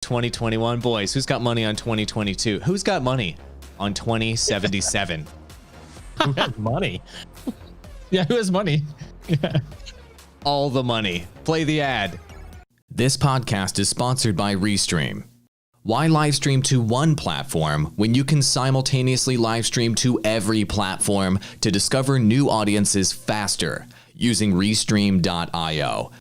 2021. Boys, who's got money on 2022? Who's got money on 2077? Who has money? Yeah, who has money? Yeah. All the money. Play the ad. This podcast is sponsored by Restream. Why live stream to one platform when you can simultaneously live stream to every platform to discover new audiences faster using Restream.io?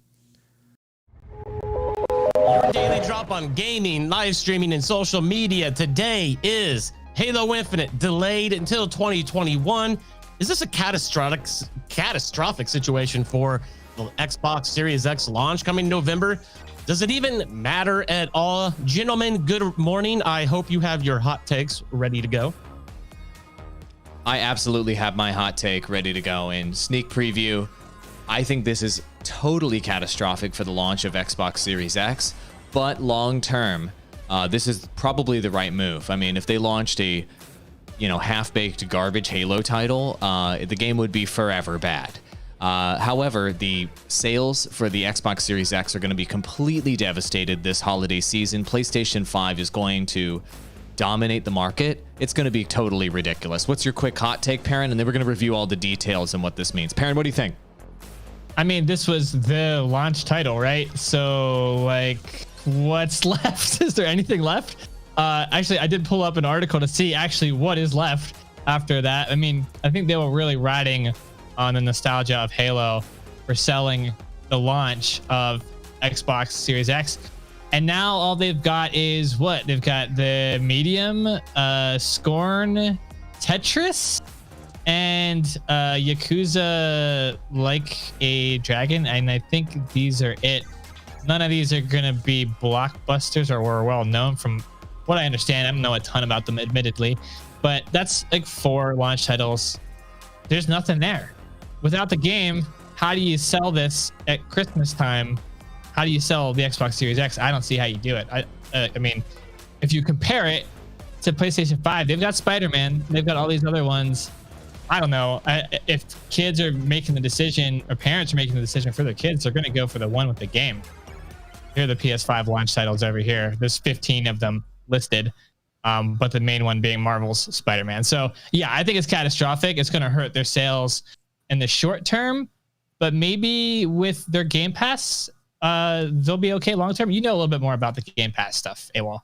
Your daily drop on gaming, live streaming, and social media today is Halo Infinite delayed until 2021. Is this a catastrophic situation for the Xbox Series X launch coming November? Does it even matter at all? Gentlemen, good morning. I hope you have your hot takes ready to go. I absolutely have my hot take ready to go. In sneak preview, I think this is totally catastrophic for the launch of Xbox Series X, but long term, this is probably the right move. I mean, if they launched a, half-baked garbage Halo title, the game would be forever bad. However, the sales for the Xbox Series X are going to be completely devastated this holiday season. PlayStation 5 is going to dominate the market. It's going to be totally ridiculous. What's your quick hot take, Perrin? And then we're going to review all the details and what this means. Perrin, what do you think? I mean, this was the launch title, right? So, what's left? Is there anything left? Actually, I did pull up an article to see actually what is left after that. I mean, I think they were really riding on the nostalgia of Halo for selling the launch of Xbox Series X. And now all they've got is what? They've got the Medium, Scorn, Tetris, and Yakuza Like a Dragon. And I think these are it. None of these are going to be blockbusters or were well known from what I understand. I don't know a ton about them, admittedly. But that's like 4 launch titles. There's nothing there. Without the game, how do you sell this at Christmas time? How do you sell the Xbox Series X? I don't see how you do it. I mean, if you compare it to PlayStation 5, they've got Spider-Man. They've got all these other ones. I don't know. If kids are making the decision, or parents are making the decision for their kids, they're going to go for the one with the game. Here are the PS5 launch titles over here. There's 15 of them listed, but the main one being Marvel's Spider-Man. So, yeah, I think it's catastrophic. It's going to hurt their sales in the short term, but maybe with their Game Pass, they'll be okay long term. You know a little bit more about the Game Pass stuff, AWOL.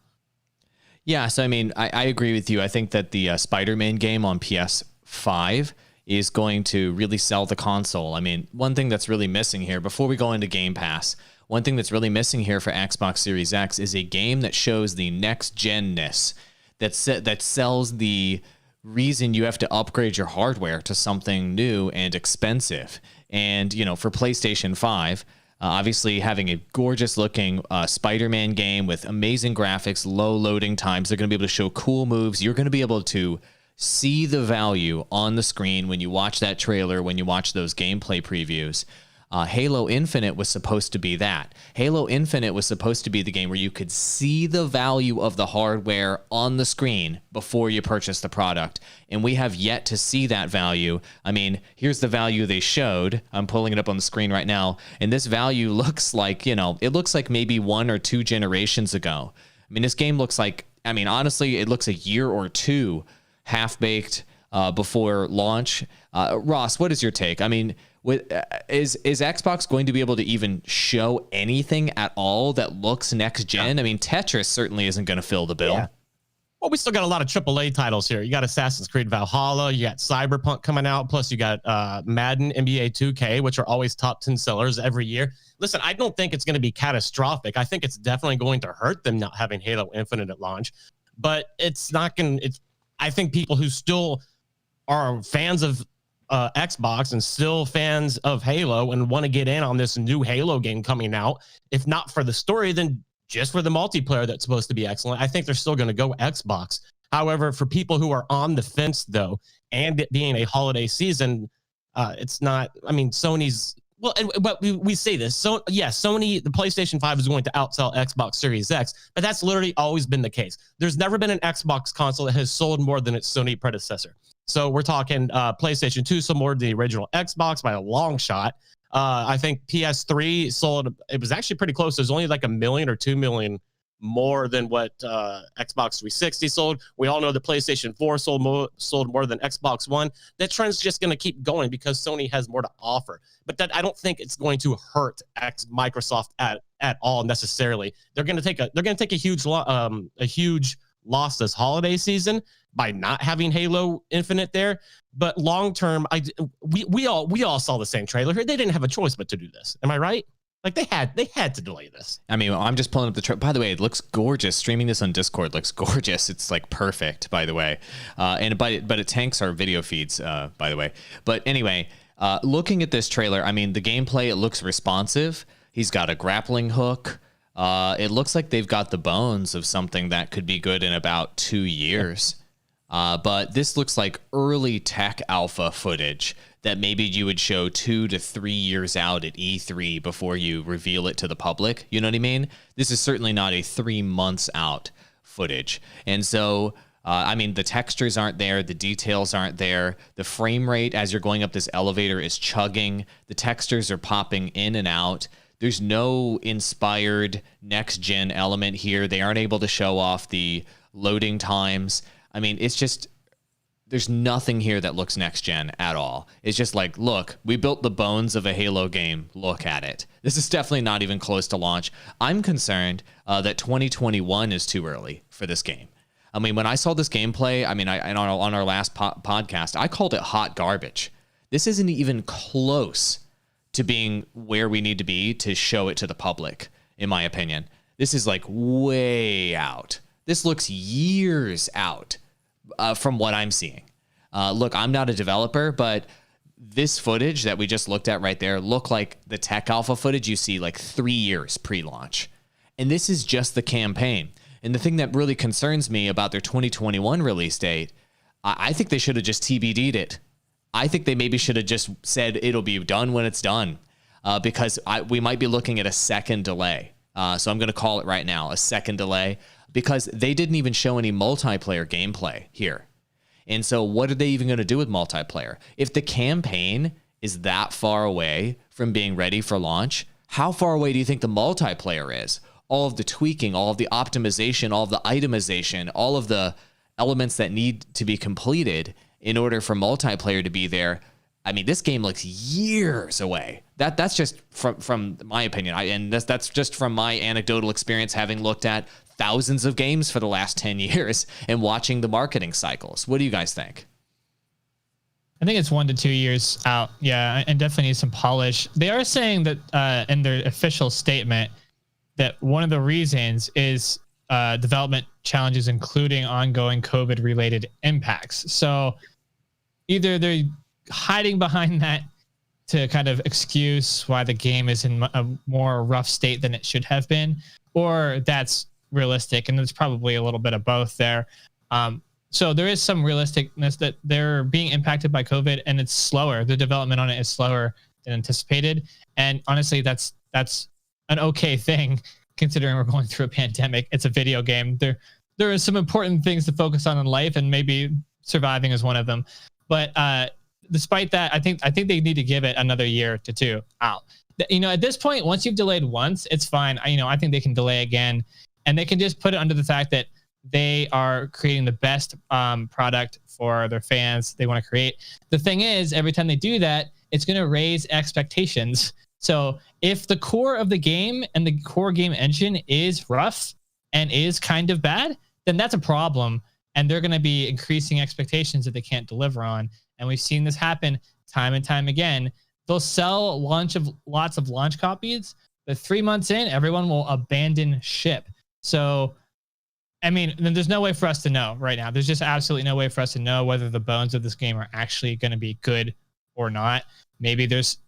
Yeah, so I mean, I agree with you. I think that the Spider-Man game on PS5 is going to really sell the console. I mean, one thing that's really missing here, before we go into Game Pass, one thing that's really missing here for Xbox Series X is a game that shows the next-gen-ness, that sells the reason you have to upgrade your hardware to something new and expensive. And, for PlayStation 5, obviously having a gorgeous looking Spider-Man game with amazing graphics, low loading times, they're going to be able to show cool moves. You're going to be able to see the value on the screen when you watch that trailer, when you watch those gameplay previews. Halo Infinite was supposed to be that. Halo Infinite was supposed to be the game where you could see the value of the hardware on the screen before you purchase the product. And we have yet to see that value. I mean, here's the value they showed. I'm pulling it up on the screen right now. And this value looks like, it looks like maybe 1 or 2 generations ago. I mean, this game looks like, honestly, it looks a year or 2 half-baked before launch. Ross, what is your take? I mean, is Xbox going to be able to even show anything at all that looks next gen? I mean, Tetris certainly isn't going to fill the bill. Yeah. Well, we still got a lot of AAA titles here. You got Assassin's Creed Valhalla, you got Cyberpunk coming out, plus you got Madden, NBA 2K, which are always top 10 sellers every year. Listen, I don't think it's going to be catastrophic. I think it's definitely going to hurt them not having Halo Infinite at launch, but it's not going to. I think people who still are fans of Xbox and still fans of Halo and want to get in on this new Halo game coming out, if not for the story, then just for the multiplayer that's supposed to be excellent, I think they're still going to go Xbox. However, for people who are on the fence, though, and it being a holiday season, it's not, Sony's, but we say this. So, yes, Sony, the PlayStation 5 is going to outsell Xbox Series X, but that's literally always been the case. There's never been an Xbox console that has sold more than its Sony predecessor. So we're talking PlayStation 2 sold more than the original Xbox by a long shot. I think PS3 sold, it was actually pretty close. There's only like 1 million or 2 million more than what Xbox 360 sold. We all know the PlayStation 4 sold more than Xbox One. That trend's just going to keep going because Sony has more to offer. But that I don't think it's going to hurt Microsoft at all necessarily. They're going to take a huge loss this holiday season by not having Halo Infinite there. But long term, we all saw the same trailer. They didn't have a choice but to do this. Am I right? Like they had to delay this. I mean, I'm just pulling up the by the way, it looks gorgeous. Streaming this on Discord looks gorgeous. It's like perfect, by the way. But it tanks our video feeds, by the way. But anyway, looking at this trailer, I mean, the gameplay, it looks responsive. He's got a grappling hook. It looks like they've got the bones of something that could be good in about 2 years. But this looks like early tech alpha footage that maybe you would show 2 to 3 years out at E3 before you reveal it to the public. You know what I mean? This is certainly not a 3 months out footage. And so, I mean, the textures aren't there. The details aren't there. The frame rate as you're going up this elevator is chugging. The textures are popping in and out. There's no inspired next-gen element here. They aren't able to show off the loading times. I mean, it's just... There's nothing here that looks next gen at all. It's just like, look, we built the bones of a Halo game. Look at it. This is definitely not even close to launch. I'm concerned that 2021 is too early for this game. I mean, when I saw this gameplay, I mean, on our last podcast, I called it hot garbage. This isn't even close to being where we need to be to show it to the public, in my opinion. This is like way out. This looks years out. From what I'm seeing. Look, I'm not a developer, but this footage that we just looked at right there looked like the tech alpha footage you see like 3 years pre-launch. And this is just the campaign. And the thing that really concerns me about their 2021 release date, I think they should have just TBD'd it. I think they maybe should have just said it'll be done when it's done, because we might be looking at a second delay. So I'm going to call it right now, a second delay, because they didn't even show any multiplayer gameplay here. And so what are they even going to do with multiplayer? If the campaign is that far away from being ready for launch, how far away do you think the multiplayer is? All of the tweaking, all of the optimization, all of the itemization, all of the elements that need to be completed in order for multiplayer to be there. I mean, this game looks years away. That's just from my opinion. And that's just from my anecdotal experience, having looked at thousands of games for the last 10 years and watching the marketing cycles. What do you guys think? I think it's 1 to 2 years out. Yeah, and definitely needs some polish. They are saying that in their official statement that one of the reasons is development challenges, including ongoing COVID-related impacts. So either they're hiding behind that to kind of excuse why the game is in a more rough state than it should have been, or that's realistic, and there's probably a little bit of both there. So there is some realisticness that they're being impacted by COVID, and it's slower. The development on it is slower than anticipated, and honestly, that's an okay thing considering we're going through a pandemic. It's a video game. There are some important things to focus on in life, and maybe surviving is one of them. But despite that, I think they need to give it another year to 2 out. You know, at this point, once you've delayed once, it's fine. I think they can delay again, and they can just put it under the fact that they are creating the best product for their fans they want to create. The thing is, every time they do that, it's going to raise expectations. So if the core of the game and the core game engine is rough and is kind of bad, then that's a problem. And they're going to be increasing expectations that they can't deliver on. And we've seen this happen time and time again. They'll sell lots of launch copies, but 3 months in, everyone will abandon ship. So, I mean, there's no way for us to know right now. There's just absolutely no way for us to know whether the bones of this game are actually going to be good or not. Maybe there's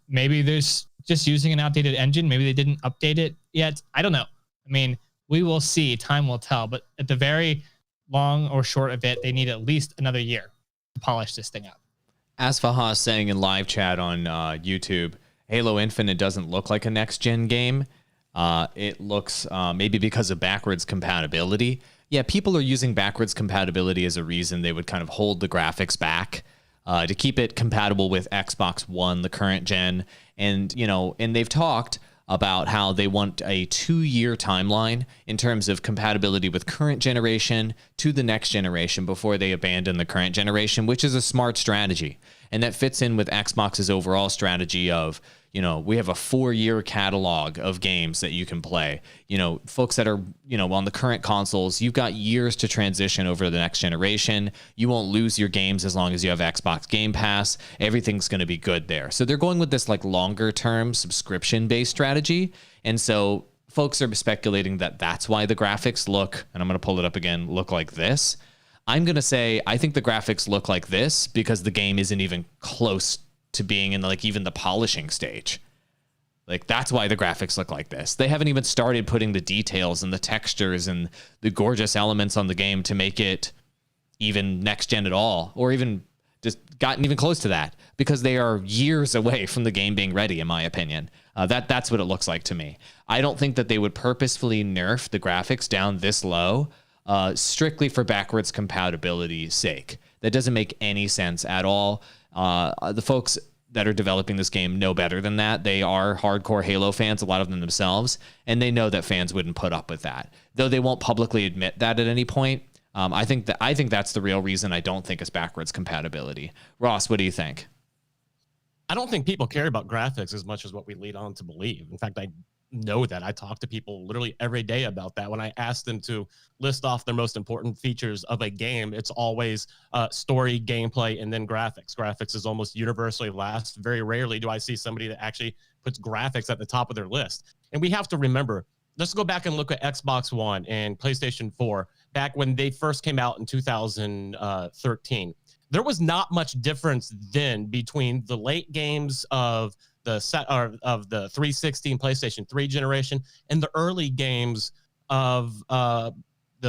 just using an outdated engine. Maybe they didn't update it yet. I don't know. I mean, we will see. Time will tell. But at the very long or short of it, they need at least another year to polish this thing up. As Fahaz saying in live chat on YouTube, Halo Infinite doesn't look like a next-gen game. It looks maybe because of backwards compatibility. Yeah, people are using backwards compatibility as a reason they would kind of hold the graphics back to keep it compatible with Xbox One, the current gen. And, and they've talked about how they want a 2-year timeline in terms of compatibility with current generation to the next generation before they abandon the current generation, which is a smart strategy. And that fits in with Xbox's overall strategy of, we have a 4-year catalog of games that you can play. Folks that are, on the current consoles, you've got years to transition over to the next generation. You won't lose your games as long as you have Xbox Game Pass. Everything's going to be good there. So they're going with this like longer term subscription based strategy. And so folks are speculating that that's why the graphics look, and I'm going to pull it up again, look like this. I'm going to say, I think the graphics look like this because the game isn't even close to being in like even the polishing stage. Like that's why the graphics look like this. They haven't even started putting the details and the textures and the gorgeous elements on the game to make it even next gen at all, or even just gotten even close to that, because they are years away from the game being ready, in my opinion. That's what it looks like to me. I don't think that they would purposefully nerf the graphics down this low strictly for backwards compatibility's sake. That doesn't make any sense at all. The folks that are developing this game know better than that. They are hardcore Halo fans, a lot of them themselves, and they know that fans wouldn't put up with that. Though they won't publicly admit that at any point. I think that's the real reason I don't think it's backwards compatibility. Ross, what do you think? I don't think people care about graphics as much as what we lead on to believe. In fact, I know that. I talk to people literally every day about that. When I ask them to list off their most important features of a game, it's always story, gameplay, and then graphics. Graphics is almost universally last. Very rarely do I see somebody that actually puts graphics at the top of their list. And we have to remember, let's go back and look at Xbox One and PlayStation 4 back when they first came out in 2013. There was not much difference then between the late games of the set of the 360 and PlayStation 3 generation and the early games of the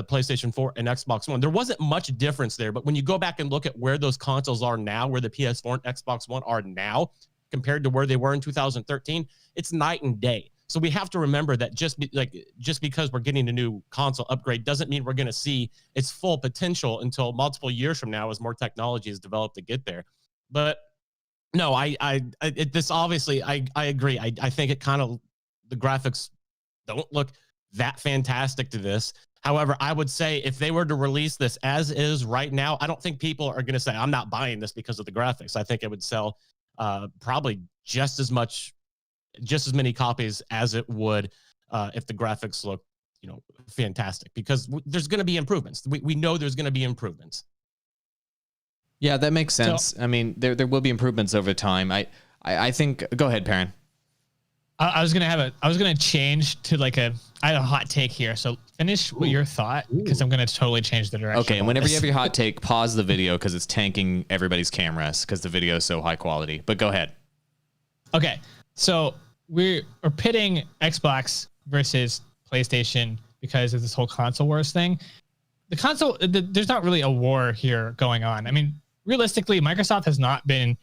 PlayStation 4 and Xbox One. There wasn't much difference there, but when you go back and look at where those consoles are now, where the PS4 and Xbox One are now compared to where they were in 2013, it's night and day. So we have to remember that just because we're getting a new console upgrade doesn't mean we're going to see its full potential until multiple years from now as more technology is developed to get there. But no, this obviously, I agree. I think it kind of, the graphics don't look that fantastic to this. However, I would say if they were to release this as is right now, I don't think people are going to say, I'm not buying this because of the graphics. I think it would sell probably just as many copies as it would if the graphics look, fantastic, because there's going to be improvements. We know there's going to be improvements. Yeah, that makes sense. So, I mean, there will be improvements over time. I think. Go ahead, Perrin. I was gonna change to I had a hot take here. So finish with your thought, because I'm gonna totally change the direction. Okay, and whenever you have your hot take, pause the video because it's tanking everybody's cameras because the video is so high quality. But go ahead. Okay, so we're pitting Xbox versus PlayStation because of this whole console wars thing. The console, there's not really a war here going on. I mean, realistically, Microsoft has not been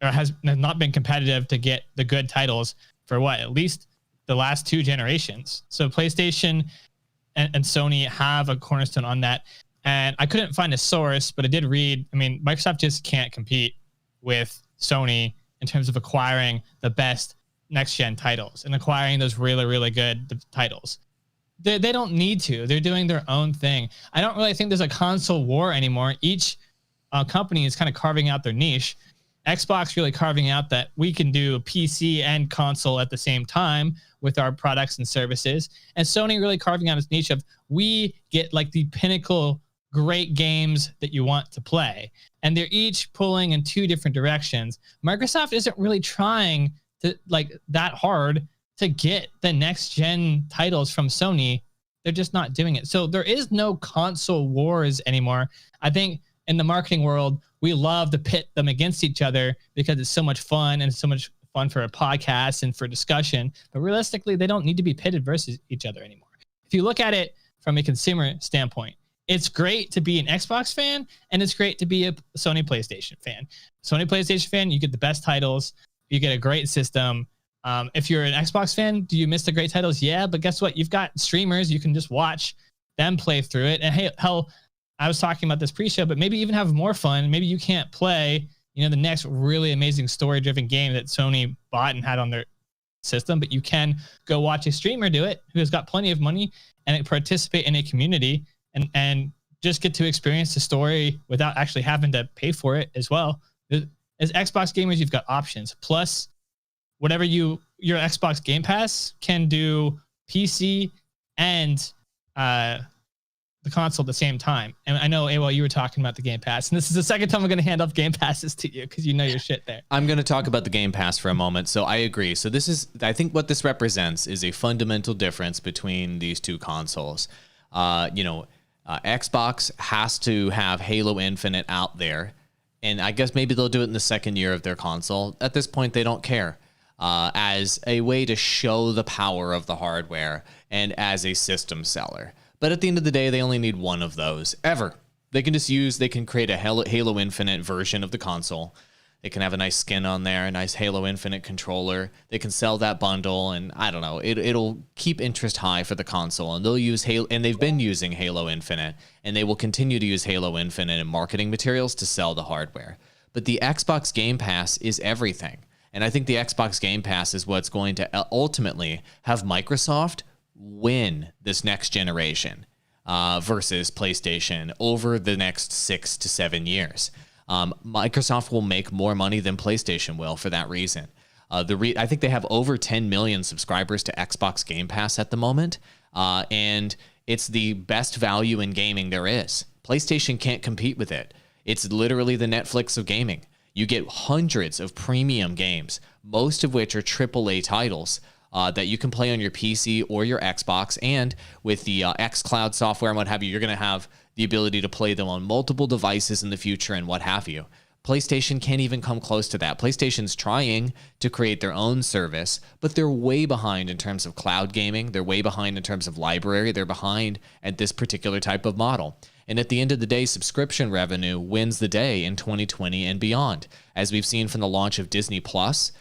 has not been competitive to get the good titles for at least the last 2 generations. So PlayStation and Sony have a cornerstone on that. And I couldn't find a source, but I did read, Microsoft just can't compete with Sony in terms of acquiring the best next-gen titles and acquiring those really, really good titles. They don't need to. They're doing their own thing. I don't really think there's a console war anymore. Each company is kind of carving out their niche. Xbox really carving out that we can do PC and console at the same time with our products and services. And Sony really carving out its niche of we get the pinnacle great games that you want to play. And they're each pulling in 2 different directions. Microsoft isn't really trying to that hard to get the next gen titles from Sony. They're just not doing it. So there is no console wars anymore. I think in the marketing world, we love to pit them against each other because it's so much fun and it's so much fun for a podcast and for discussion. But realistically, they don't need to be pitted versus each other anymore. If you look at it from a consumer standpoint, it's great to be an Xbox fan and it's great to be a Sony PlayStation fan. Sony PlayStation fan, you get the best titles, you get a great system. If you're an Xbox fan, do you miss the great titles? Yeah, but guess what? You've got streamers. You can just watch them play through it. And hey, hell, I was talking about this pre-show, but maybe even have more fun. Maybe you can't play, the next really amazing story-driven game that Sony bought and had on their system, but you can go watch a streamer do it who has got plenty of money and participate in a community and just get to experience the story without actually having to pay for it as well. As Xbox gamers, you've got options. Plus, whatever your Xbox Game Pass can do PC and the console at the same time. And I know, AWOL, you were talking about the Game Pass, and this is the second time I'm going to hand off Game Passes to you because you know your shit there. I'm going to talk about the Game Pass for a moment. So I agree. So I think what this represents is a fundamental difference between these two consoles. Xbox has to have Halo Infinite out there, and I guess maybe they'll do it in the second year of their console. At this point, they don't care. As a way to show the power of the hardware and as a system seller. But at the end of the day, they only need one of those ever. They can create a Halo Infinite version of the console. They can have a nice skin on there, a nice Halo Infinite controller. They can sell that bundle, and I don't know, it'll keep interest high for the console. And they'll use Halo, and they've been using Halo Infinite, and they will continue to use Halo Infinite in marketing materials to sell the hardware. But the Xbox Game Pass is everything. And I think the Xbox Game Pass is what's going to ultimately have Microsoft win this next generation versus PlayStation over the next 6 to 7 years. Microsoft will make more money than PlayStation will for that reason. I think they have over 10 million subscribers to Xbox Game Pass at the moment, and it's the best value in gaming there is. PlayStation can't compete with it. It's literally the Netflix of gaming. You get hundreds of premium games, most of which are AAA titles that you can play on your PC or your Xbox. And with the xCloud software and what have you, you're going to have the ability to play them on multiple devices in the future and what have you. PlayStation can't even come close to that. PlayStation's trying to create their own service, but they're way behind in terms of cloud gaming. They're way behind in terms of library. They're behind at this particular type of model. And at the end of the day, subscription revenue wins the day in 2020 and beyond. As we've seen from the launch of Disney Plus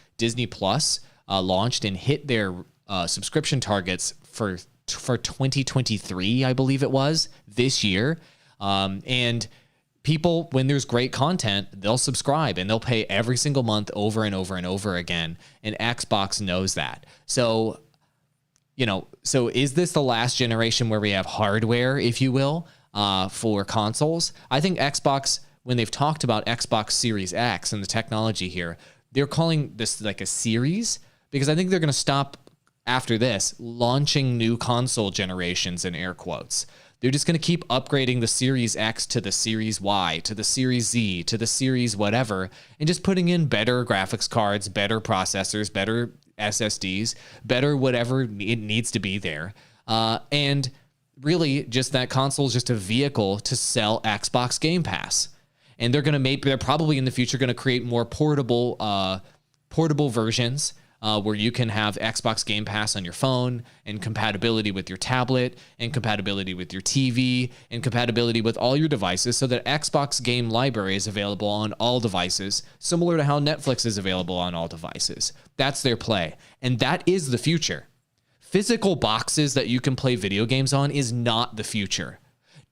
launched and hit their subscription targets for 2023, I believe it was, this year. And people, when there's great content, they'll subscribe and they'll pay every single month over and over and over again. And Xbox knows that. So is this the last generation where we have hardware, if you will, for consoles? I think Xbox, when they've talked about Xbox Series X and the technology here, they're calling this like a series, because I think they're going to stop after this launching new console generations in air quotes. They're just going to keep upgrading the Series X to the Series Y, to the Series Z, to the Series whatever, and just putting in better graphics cards, better processors, better SSDs, better whatever it needs to be there. And really, just that console is just a vehicle to sell Xbox Game Pass. And they're probably in the future going to create more portable versions where you can have Xbox Game Pass on your phone, and compatibility with your tablet, and compatibility with your TV, and compatibility with all your devices, so that Xbox game library is available on all devices, similar to how Netflix is available on all devices. That's their play. And that is the future. Physical boxes that you can play video games on is not the future.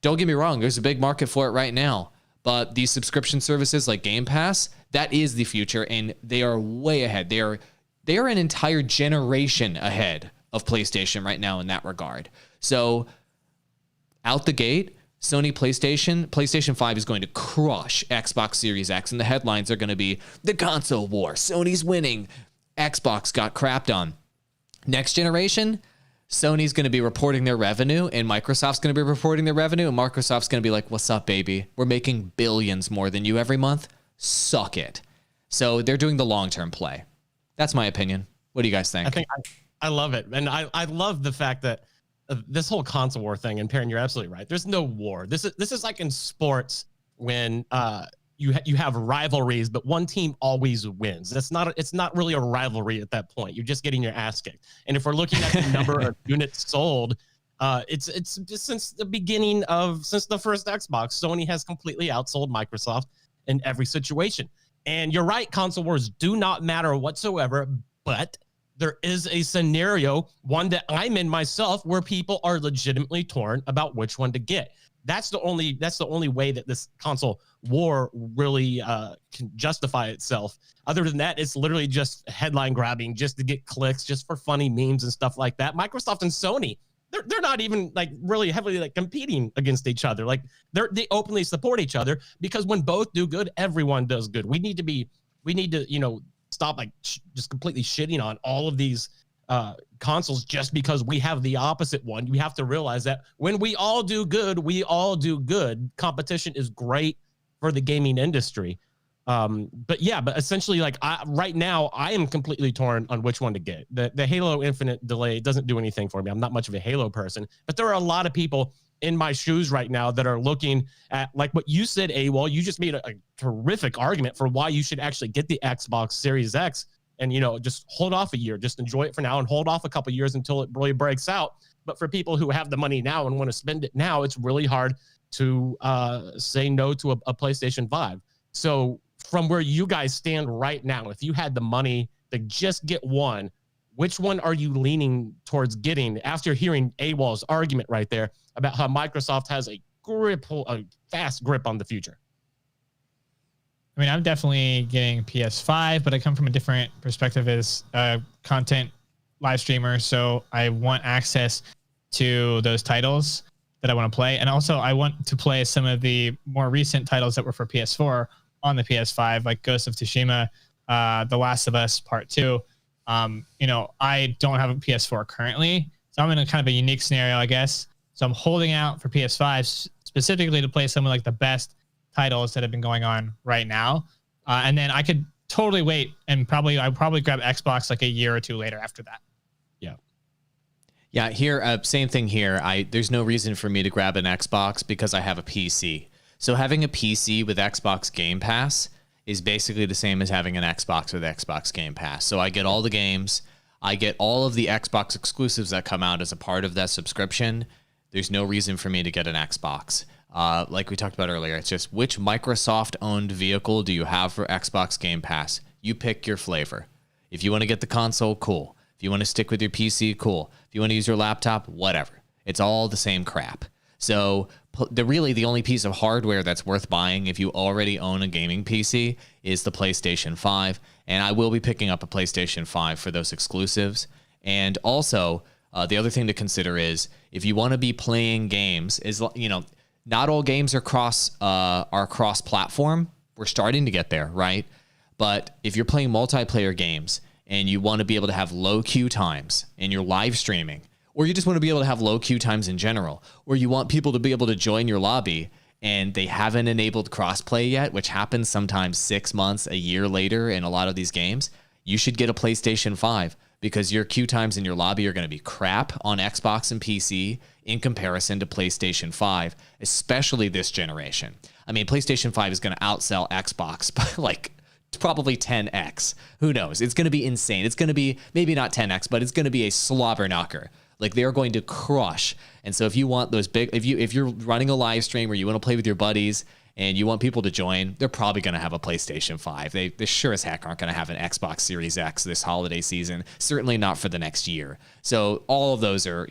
Don't get me wrong, there's a big market for it right now. But these subscription services like Game Pass, that is the future, and they are way ahead. They are an entire generation ahead of PlayStation right now in that regard. So out the gate, PlayStation 5 is going to crush Xbox Series X, and the headlines are going to be the console war. Sony's winning. Xbox got crapped on. Next generation, Sony's going to be reporting their revenue, and Microsoft's going to be reporting their revenue, and Microsoft's going to be like, what's up, baby? We're making billions more than you every month. Suck it. So they're doing the long-term play. That's my opinion. What do you guys think? I love it. And I love the fact that this whole console war thing, and Perrin, you're absolutely right. There's no war. This is like in sports when you have rivalries, but one team always wins. It's not really a rivalry at that point. You're just getting your ass kicked. And if we're looking at the number of units sold, it's just since the first Xbox, Sony has completely outsold Microsoft in every situation. And you're right, console wars do not matter whatsoever, but there is a scenario, one that I'm in myself, where people are legitimately torn about which one to get. That's the only way that this console war really can justify itself. Other than that, it's literally just headline grabbing, just to get clicks, just for funny memes and stuff like that. Microsoft and Sony, they're not even like really heavily like competing against each other. Like they openly support each other, because when both do good, everyone does good. We need to stop like just completely shitting on all of these consoles just because we have the opposite one. You have to realize that when we all do good, we all do good. Competition is great for the gaming industry. But essentially, like right now, I am completely torn on which one to get. The Halo Infinite delay doesn't do anything for me. I'm not much of a Halo person, but there are a lot of people in my shoes right now that are looking at, like what you said, AWOL. You just made a terrific argument for why you should actually get the Xbox Series X and, just hold off a year, just enjoy it for now and hold off a couple years until it really breaks out. But for people who have the money now and want to spend it now, it's really hard to say no to a PlayStation 5. So from where you guys stand right now, if you had the money to just get one, which one are you leaning towards getting after hearing AWOL's argument right there about how Microsoft has a fast grip on the future? I mean, I'm definitely getting PS5, but I come from a different perspective as a content live streamer. So I want access to those titles that I want to play. And also I want to play some of the more recent titles that were for PS4 on the PS5, like Ghost of Tsushima, The Last of Us Part 2. I don't have a PS4 currently, so I'm in a kind of a unique scenario, I guess. So I'm holding out for PS5 specifically to play some of like the best titles that have been going on right now. And then I could totally wait and I'd probably grab Xbox like a year or two later after that. Yeah, here, same thing here. There's no reason for me to grab an Xbox because I have a PC. So having a PC with Xbox Game Pass is basically the same as having an Xbox with Xbox Game Pass. So I get all the games. I get all of the Xbox exclusives that come out as a part of that subscription. There's no reason for me to get an Xbox. Like we talked about earlier, it's just which Microsoft-owned vehicle do you have for Xbox Game Pass? You pick your flavor. If you want to get the console, cool. If you want to stick with your PC, cool. If you want to use your laptop, whatever. It's all the same crap. So the only piece of hardware that's worth buying if you already own a gaming PC is the PlayStation 5. And I will be picking up a PlayStation 5 for those exclusives. And also, the other thing to consider is if you want to be playing games, not all games are cross-platform. We're starting to get there, right? But if you're playing multiplayer games and you want to be able to have low queue times and you're live streaming, or you just want to be able to have low queue times in general, or you want people to be able to join your lobby and they haven't enabled crossplay yet, which happens sometimes 6 months, a year later in a lot of these games, you should get a PlayStation 5 because your queue times in your lobby are going to be crap on Xbox and PC in comparison to PlayStation 5, especially this generation. I mean, PlayStation 5 is going to outsell Xbox by like probably 10x. Who knows? It's going to be insane. It's going to be maybe not 10x, but it's going to be a slobber knocker. Like they're going to crush. And so if you want those big, if you're running a live stream or you want to play with your buddies and you want people to join, they're probably going to have a PlayStation 5. They sure as heck aren't going to have an Xbox Series X this holiday season. Certainly not for the next year. So all of those are,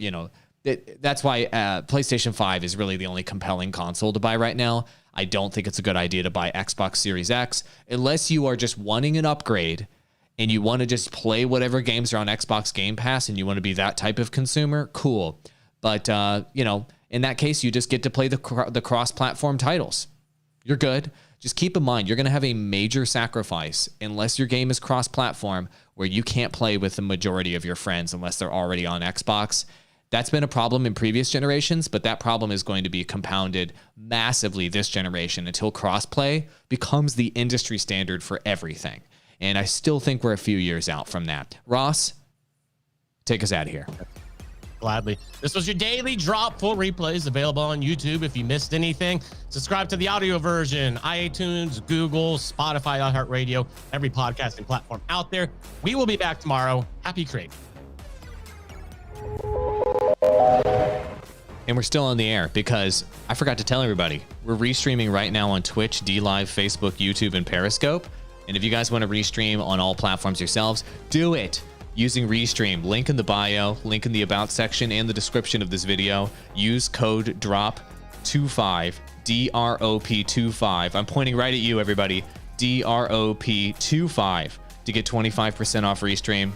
that's why PlayStation 5 is really the only compelling console to buy right now. I don't think it's a good idea to buy Xbox Series X unless you are just wanting an upgrade and you want to just play whatever games are on Xbox Game Pass and you want to be that type of consumer, cool. But, in that case, you just get to play the cross-platform titles. You're good. Just keep in mind, you're going to have a major sacrifice unless your game is cross-platform where you can't play with the majority of your friends unless they're already on Xbox. That's been a problem in previous generations, but that problem is going to be compounded massively this generation until crossplay becomes the industry standard for everything. And I still think we're a few years out from that. Ross, take us out of here. Gladly. This was your daily drop. Full replays available on YouTube. If you missed anything, subscribe to the audio version, iTunes, Google, Spotify, iHeartRadio, every podcasting platform out there. We will be back tomorrow. Happy creating. And we're still on the air because I forgot to tell everybody, we're restreaming right now on Twitch, DLive, Facebook, YouTube, and Periscope. And if you guys want to restream on all platforms yourselves, do it. using Restream. Link in the bio, link in the about section, and the description of this video. Use code DROP25, DROP25. I'm pointing right at you, everybody. DROP25 to get 25% off Restream.